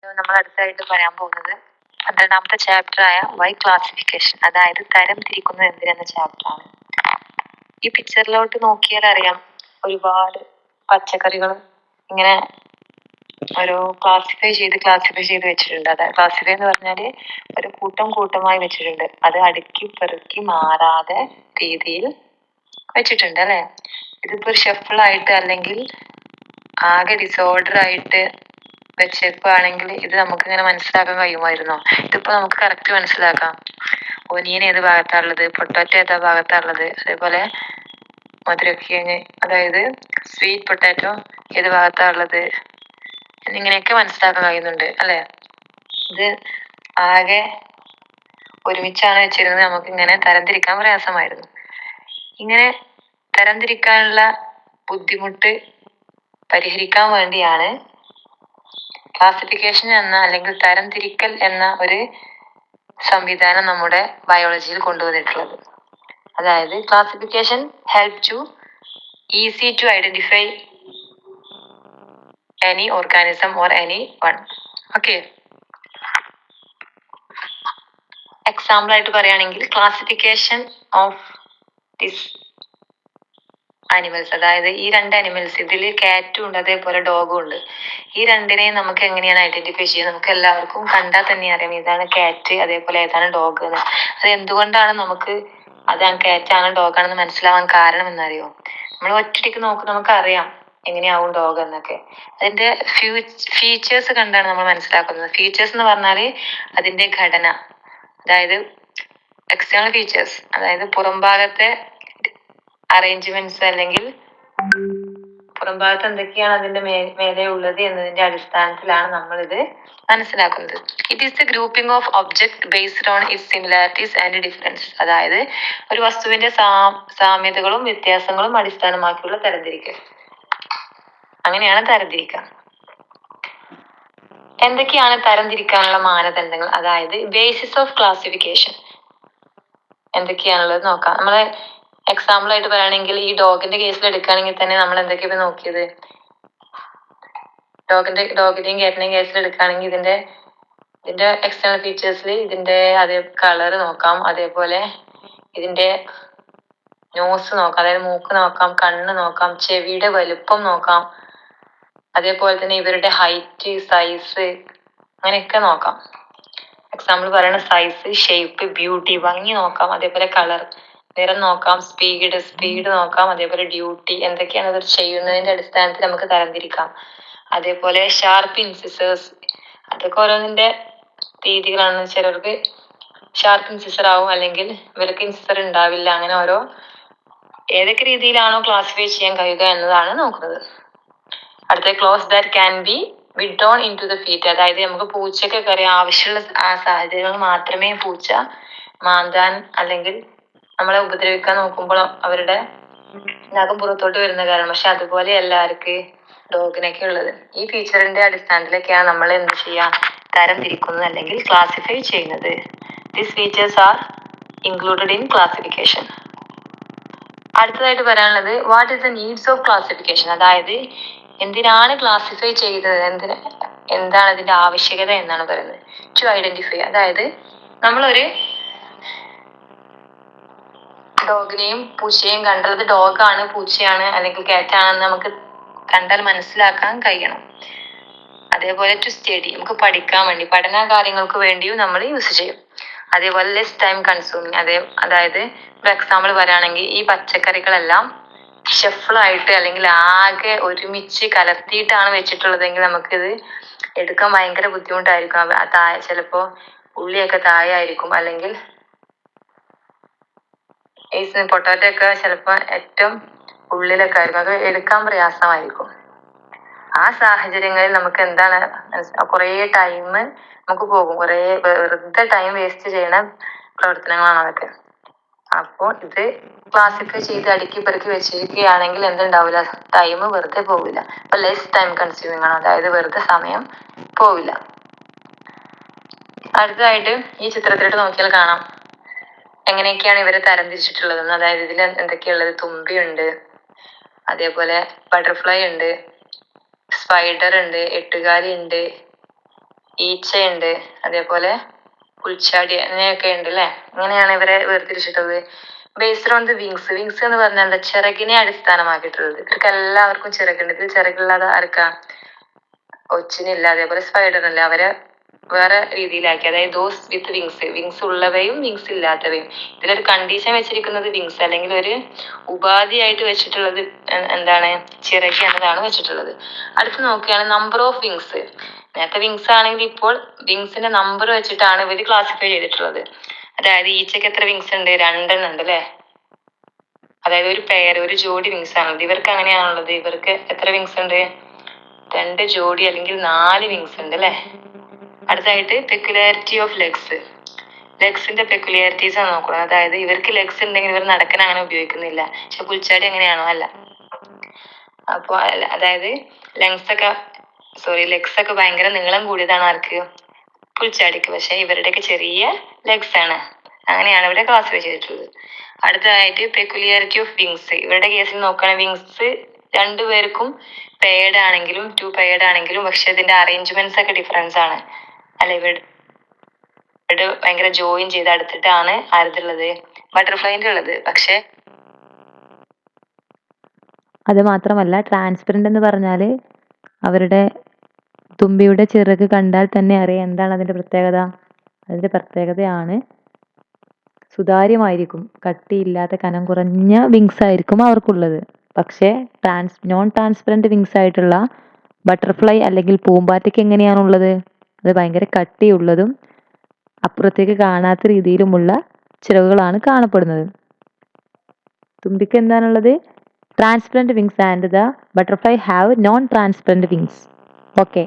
നമ്മൾ അടുത്തായിട്ട് പറയാൻ പോകുന്നത് 12ാമത്തെ ചാപ്റ്റർ ആയ വൈ ക്ലാസിഫിക്കേഷൻ, അതായത് തരം തിരിക്കുന്നത് എന്തിനെന്ന ചാപ്റ്റർ ആണ്. ഈ പിക്ചറിലോട്ട് നോക്കിയാൽ അറിയാം, ഒരുപാട് പച്ചക്കറികൾ ഇങ്ങനെ ഒരു ക്ലാസിഫൈ ചെയ്ത് വെച്ചിട്ടുണ്ട്. അതായത് ക്ലാസിഫൈ എന്ന് പറഞ്ഞാല് ഒരു കൂട്ടമായി വെച്ചിട്ടുണ്ട്. അത് അടുക്കി പെറുക്കി മാറാതെ രീതിയിൽ വെച്ചിട്ടുണ്ട് അല്ലെ. ഇതിപ്പോ ഒരു ഷഫിളായിട്ട് അല്ലെങ്കിൽ ആകെ ഡിസോർഡർ ആയിട്ട് വെച്ചേക്കുവാണെങ്കിൽ ഇത് നമുക്ക് ഇങ്ങനെ മനസ്സിലാക്കാൻ കഴിയുമായിരുന്നോ? ഇതിപ്പോ നമുക്ക് കറക്റ്റ് മനസ്സിലാക്കാം. ഒനിയൻ ഏത് ഭാഗത്താണുള്ളത്, പൊട്ടാറ്റോ ഏതാ ഭാഗത്താണുള്ളത്, അതേപോലെ മധുരക്കിഴങ്ങ് അതായത് സ്വീറ്റ് പൊട്ടാറ്റോ ഏത് ഭാഗത്താണുള്ളത് എന്നിങ്ങനെയൊക്കെ മനസ്സിലാക്കാൻ കഴിയുന്നുണ്ട് അല്ലെ. ഇത് ആകെ ഒരുമിച്ചാണ് വെച്ചിരുന്നത്. നമുക്ക് ഇങ്ങനെ തരംതിരിക്കാൻ പ്രയാസമായിരുന്നു. ഇങ്ങനെ തരംതിരിക്കാനുള്ള ബുദ്ധിമുട്ട് പരിഹരിക്കാൻ വേണ്ടിയാണ് ക്ലാസിഫിക്കേഷൻ എന്ന അല്ലെങ്കിൽ തരംതിരിക്കൽ എന്ന ഒരു സംവിധാനം നമ്മുടെ ബയോളജിയിൽ കൊണ്ടുവന്നിട്ടുള്ളത്. അതായത് classification help to easy to identify any organism or any one. Okay, example ആയിട്ട് പറയുകയാണെങ്കിൽ ക്ലാസിഫിക്കേഷൻ ഓഫ് ദിസ് അനിമൽസ്, അതായത് ഈ രണ്ട് അനിമൽസ്, ഇതിൽ കാറ്റും ഉണ്ട് അതേപോലെ ഡോഗും ഉണ്ട്. ഈ രണ്ടിനെയും നമുക്ക് എങ്ങനെയാണ് ഐഡന്റിഫൈ ചെയ്യുക? നമുക്ക് എല്ലാവർക്കും കണ്ടാൽ തന്നെ അറിയാം ഇതാണ് കാറ്റ്, അതേപോലെ ഏതാണ് ഡോഗ് എന്ന്. അത് എന്തുകൊണ്ടാണ് നമുക്ക് അതാണ് കാറ്റാണ് ഡോഗാണെന്ന് മനസ്സിലാവാൻ കാരണം എന്നറിയോ? നമ്മൾ ഒറ്റയ്ക്ക് നോക്കും, നമുക്ക് അറിയാം എങ്ങനെയാവും ഡോഗ് എന്നൊക്കെ. അതിന്റെ ഫീച്ചേഴ്സ് കണ്ടാണ് നമ്മൾ മനസ്സിലാക്കുന്നത്. ഫീച്ചേഴ്സ് എന്ന് പറഞ്ഞാല് അതിന്റെ ഘടന, അതായത് എക്സ്റ്റേണൽ ഫീച്ചേഴ്സ്, അതായത് പുറംഭാഗത്തെ അറേഞ്ച്മെന്റ്സ് അല്ലെങ്കിൽ പുറംഭാഗത്ത് എന്തൊക്കെയാണ് അതിന്റെ മേലെ ഉള്ളത് എന്നതിന്റെ അടിസ്ഥാനത്തിലാണ് നമ്മൾ ഇത് മനസ്സിലാക്കുന്നത്. It is the grouping of object based on its similarities and difference, അതായത് ഒരു വസ്തുവിന്റെ സാമ്യതകളും വ്യത്യാസങ്ങളും അടിസ്ഥാനമാക്കിയുള്ള തരംതിരിക്കൽ. അങ്ങനെയാണ് തരംതിരിക്കുക. എന്തൊക്കെയാണ് തരംതിരിക്കാനുള്ള മാനദണ്ഡങ്ങൾ, അതായത് ബേസിസ് ഓഫ് ക്ലാസിഫിക്കേഷൻ എന്തൊക്കെയാണുള്ളത് നോക്കാം. നമ്മളെ എക്സാമ്പിൾ ആയിട്ട് പറയുകയാണെങ്കിൽ ഈ ഡോഗിന്റെ കേസിൽ എടുക്കുകയാണെങ്കിൽ തന്നെ നമ്മൾ എന്തൊക്കെയാണ് നോക്കിയത്? ഡോഗിന്റെയും കാറ്റിന്റെയും കേസിൽ എടുക്കുകയാണെങ്കിൽ ഇതിന്റെ എക്സ്റ്റേണൽ ഫീച്ചേഴ്സിൽ ഇതിന്റെ അതേ കളർ നോക്കാം, അതേപോലെ ഇതിന്റെ നോസ് നോക്കാം, അതായത് മൂക്ക് നോക്കാം, കണ്ണ് നോക്കാം, ചെവിയുടെ വലുപ്പം നോക്കാം, അതേപോലെ തന്നെ ഇവരുടെ ഹൈറ്റ്, സൈസ്, അങ്ങനെയൊക്കെ നോക്കാം. എക്സാമ്പിൾ പറയുന്ന സൈസ്, ഷേപ്പ്, ബ്യൂട്ടി, ഭംഗി നോക്കാം, അതേപോലെ കളർ, നിറം നോക്കാം, സ്പീഡ് നോക്കാം, അതേപോലെ ഡ്യൂട്ടി, എന്തൊക്കെയാണ് ഇവർ ചെയ്യുന്നതിന്റെ അടിസ്ഥാനത്തിൽ നമുക്ക് തരംതിരിക്കാം. അതേപോലെ ഷാർപ്പ് ഇൻസിസേഴ്സ്, അതൊക്കെ ഓരോന്നിന്റെ രീതികളാണ്. ചിലർക്ക് ഷാർപ്പ് ഇൻസിസർ ആവും, അല്ലെങ്കിൽ ഇവർക്ക് ഇൻസിസർ ഉണ്ടാവില്ല. അങ്ങനെ ഓരോ ഏതൊക്കെ രീതിയിലാണോ ക്ലാസിഫൈ ചെയ്യാൻ കഴിയുക എന്നതാണ് നോക്കുന്നത്. അടുത്ത claws that can be withdrawn into the feet, അതായത് നമുക്ക് പൂച്ചക്കൊക്കെ അറിയാം ആവശ്യമുള്ള ആ സാഹചര്യങ്ങൾ മാത്രമേ പൂച്ച മാന്താൻ അല്ലെങ്കിൽ നമ്മളെ ഉപദ്രവിക്കാൻ നോക്കുമ്പോൾ അവരുടെ നഖം പുറത്തോട്ട് വരുന്ന കാരണം. പക്ഷെ അതുപോലെ എല്ലാവർക്കും ഡോഗിനൊക്കെ ഉള്ളത്. ഈ ഫീച്ചറിന്റെ അടിസ്ഥാനത്തിലൊക്കെയാണ് നമ്മൾ എന്ത് ചെയ്യാം, തരം തിരിക്കുന്നത് അല്ലെങ്കിൽ ക്ലാസിഫൈ ചെയ്യുന്നത്. These features are included in classification. അടുത്തതായിട്ട് പറയാനുള്ളത് what is the needs of classification, അതായത് എന്തിനാണ് ക്ലാസിഫൈ ചെയ്തത്, എന്താണ് ഇതിന്റെ ആവശ്യകത എന്നാണ് പറയുന്നത്. ടു ഐഡന്റിഫൈ, അതായത് നമ്മളൊരു ഡോഗിനെയും പൂച്ചയെയും കണ്ടാൽ അത് ഡോഗാണ്, പൂച്ചയാണ് അല്ലെങ്കിൽ കാറ്റാണെന്ന് നമുക്ക് കണ്ടാൽ മനസ്സിലാക്കാൻ കഴിയണം. അതേപോലെ ടു സ്റ്റഡി, നമുക്ക് പഠിക്കാൻ വേണ്ടി, പഠന കാര്യങ്ങൾക്ക് വേണ്ടിയും നമ്മൾ യൂസ് ചെയ്യും. അതേപോലെ ലെസ് ടൈം കൺസ്യൂമിങ്, അതായത് ഒരു എക്സാമ്പിൾ പറയുകയാണെങ്കിൽ ഈ പച്ചക്കറികളെല്ലാം ഷഫിളായിട്ട് അല്ലെങ്കിൽ ആകെ ഒരുമിച്ച് കലർത്തിയിട്ടാണ് വെച്ചിട്ടുള്ളതെങ്കിൽ നമുക്കിത് എടുക്കാൻ ഭയങ്കര ബുദ്ധിമുട്ടായിരിക്കും. ചിലപ്പോ ഉള്ളിയൊക്കെ താഴെ ആയിരിക്കും, അല്ലെങ്കിൽ ഈ പൊട്ടാറ്റോ ഒക്കെ ചിലപ്പോൾ ഏറ്റവും ഉള്ളിലൊക്കെ ആയിരിക്കും, അത് എടുക്കാൻ പ്രയാസമായിരിക്കും. ആ സാഹചര്യങ്ങളിൽ നമുക്ക് എന്താണ് കുറേ ടൈം നമുക്ക് പോകും, വെറുതെ ടൈം വേസ്റ്റ് ചെയ്യണ പ്രവർത്തനങ്ങളാണ് അതൊക്കെ. അപ്പോൾ ഇത് ക്ലാസിഫൈ ചെയ്ത് അടുക്കി പെറുക്കി വെച്ചിരിക്കുകയാണെങ്കിൽ എന്തുണ്ടാവില്ല, ടൈം വെറുതെ പോവില്ല. അപ്പൊ ലെസ് ടൈം കൺസ്യൂമിങ് ആണ്, അതായത് വെറുതെ സമയം പോവില്ല. അടുത്തതായിട്ട് ഈ ചിത്രത്തിലോട്ട് നോക്കിയാൽ കാണാം എങ്ങനെയൊക്കെയാണ് ഇവരെ തരംതിരിച്ചിട്ടുള്ളതെന്ന്. അതായത് ഇതിൽ എന്തൊക്കെയുള്ളത്, തുമ്പിയുണ്ട്, അതേപോലെ ബട്ടർഫ്ലൈ ഉണ്ട്, സ്പൈഡർ ഉണ്ട്, എട്ടുകാലി ഉണ്ട്, ഈച്ചയുണ്ട്, അതേപോലെ പുൽച്ചാടി അങ്ങനെയൊക്കെ ഉണ്ട് അല്ലെ. ഇങ്ങനെയാണ് ഇവരെ വേർതിരിച്ചിട്ടുള്ളത്. Based on the wings. Wings എന്ന് പറഞ്ഞാൽ എന്താ? ചിറകിനെ അടിസ്ഥാനമാക്കിയിട്ടുള്ളത്. ഇവർക്ക് എല്ലാവർക്കും ചിറകുണ്ട്. ഇതിൽ ചിറകുള്ളത് ആർക്കാ? ഒച്ചിനില്ല, അതേപോലെ സ്പൈഡറിനില്ല. അവരെ വേറെ രീതിയിലാക്കി, അതായത് ദോസ് വിത്ത് വിങ്സ്, വിങ്സ് ഉള്ളവയും വിങ്സ് ഇല്ലാത്തവയും. ഇതിലൊരു കണ്ടീഷൻ വെച്ചിരിക്കുന്നത് വിങ്സ്, അല്ലെങ്കിൽ ഒരു ഉപാധിയായിട്ട് വെച്ചിട്ടുള്ളത് എന്താണ്? ചിറക് എന്നതാണ് വെച്ചിട്ടുള്ളത്. അടുത്ത് നോക്കുകയാണ് നമ്പർ ഓഫ് വിങ്സ്. നേരത്തെ വിങ്സ് ആണെങ്കിൽ ഇപ്പോൾ വിങ്സിന്റെ നമ്പർ വെച്ചിട്ടാണ് ഇവര് ക്ലാസിഫൈ ചെയ്തിട്ടുള്ളത്. അതായത് ഈച്ചയ്ക്ക് എത്ര വിങ്സ് ഉണ്ട്? 2 ഉണ്ട് അല്ലെ. അതായത് ഒരു പെയർ, ഒരു ജോഡി വിങ്സ് ആണുള്ളത്. ഇവർക്ക് അങ്ങനെയാണുള്ളത്. ഇവർക്ക് എത്ര വിങ്സ് ഉണ്ട്? 2 ജോഡി അല്ലെങ്കിൽ 4 വിങ്സ് ഉണ്ട് അല്ലെ. അടുത്തായിട്ട് പെക്യുലാരിറ്റി ഓഫ് ലെഗ്സ്. ലെഗ്സിന്റെ പെക്യുലാരിറ്റീസ് ആണ് നോക്കുന്നത്. അതായത് ഇവർക്ക് ലെഗ്സ് ഉണ്ടെങ്കിൽ ഇവർ നടക്കാൻ അങ്ങനെ ഉപയോഗിക്കുന്നില്ല. പക്ഷെ പുൽച്ചാടി എങ്ങനെയാണോ? അല്ല. അപ്പൊ അതായത് ലെഗ്സ് ഒക്കെ ഭയങ്കര നീളം കൂടിയതാണ് ആർക്ക്? പുൽച്ചാടിക്ക്. പക്ഷെ ഇവരുടെയൊക്കെ ചെറിയ ലെഗ്സ് ആണ്. അങ്ങനെയാണ് ഇവിടെ ക്ലാസിഫൈ ചെയ്തിട്ടുള്ളത്. അടുത്തതായിട്ട് പെക്യുലാരിറ്റി ഓഫ് വിങ്സ്. ഇവരുടെ കേസിൽ നോക്കുകയാണെങ്കിൽ വിങ്സ് രണ്ടുപേർക്കും പെയർഡ് ആണെങ്കിലും 2 പെയർഡ് ആണെങ്കിലും പക്ഷെ ഇതിന്റെ അറേഞ്ച്മെന്റ്സ് ഒക്കെ ഡിഫറൻസ് ആണ് അല്ലെ. ഇവിടെ ഭയങ്കര ജോയിൻ ചെയ്ത് അടുത്തിട്ടാണ് ആരുള്ളത്? ബട്ടർഫ്ലൈൻ്റെ ഉള്ളത്. പക്ഷെ അത് മാത്രമല്ല, ട്രാൻസ്പെറൻ്റ് എന്ന് പറഞ്ഞാൽ അവരുടെ തുമ്പിയുടെ ചിറക് കണ്ടാൽ തന്നെ അറിയാം എന്താണ് അതിൻ്റെ പ്രത്യേകത. അതിൻ്റെ പ്രത്യേകതയാണ് സുതാര്യമായിരിക്കും, കട്ടിയില്ലാത്ത കനം കുറഞ്ഞ വിങ്സ് ആയിരിക്കും അവർക്കുള്ളത്. പക്ഷേ നോൺ ട്രാൻസ്പെറൻറ്റ് വിങ്സ് ആയിട്ടുള്ള ബട്ടർഫ്ലൈ അല്ലെങ്കിൽ പൂമ്പാറ്റയ്ക്ക് എങ്ങനെയാണുള്ളത്? അത് ഭയങ്കര കട്ടിയുള്ളതും അപ്പുറത്തേക്ക് കാണാത്ത രീതിയിലുമുള്ള ചിറകുകളാണ് കാണപ്പെടുന്നത്. തുമ്പിക്ക് എന്താണുള്ളത്? Transparent wings, and the butterfly have known transparent wings. Okay.